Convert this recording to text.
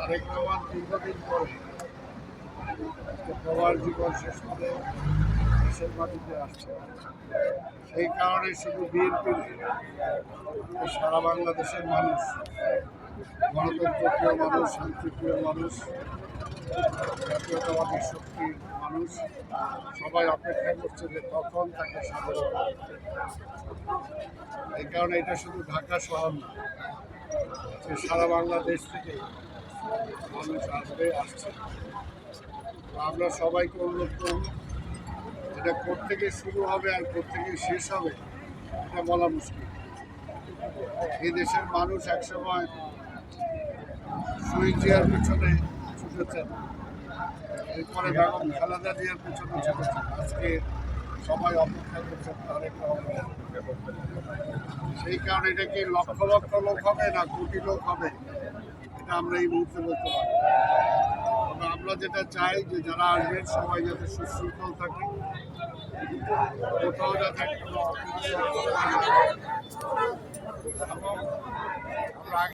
তারেক রহমান দীর্ঘদিন পরে প্রবাস জীবন শেষ করে দেশের মাটিতে আসছে। সেই কারণে শুধু বিএনপির সারা বাংলাদেশের মানুষ, গণতন্ত্রপ্রিয় মানুষ, শান্তিপ্রিয় মানুষ, জাতীয়তাবাদী শক্তির মানুষ সবাই অপেক্ষা করছে যে কখন তাকে স্বাগত করা হবে। এই কারণে এটা শুধু ঢাকা শহর না, যে সারা বাংলাদেশ থেকে মানুষ আসছে। আমরা সবাইকে অনুরোধ করব, এটা কোত্থেকে শুরু হবে আর কোত্থেকে শেষ হবে এটা বলা মুশকিল। এই দেশের মানুষ একসময় শহীদ জিয়ার পিছনে ছুটেছেন, এরপরে বেগম খালেদা জিয়ার পিছনে ছুটেছেন, আজকে সবাই অপেক্ষা করছেন তারেক রহমান। সেই কারণে এটা কি লক্ষ লক্ষ লোক হবে না কোটি লোক হবে এটা আমরা এই মুহূর্তে বলতে পারবো। তবে আমরা যেটা চাই যে যারা আসবেন সবাই যাতে সুশৃঙ্খল থাকে, কোথাও যাতে কোনো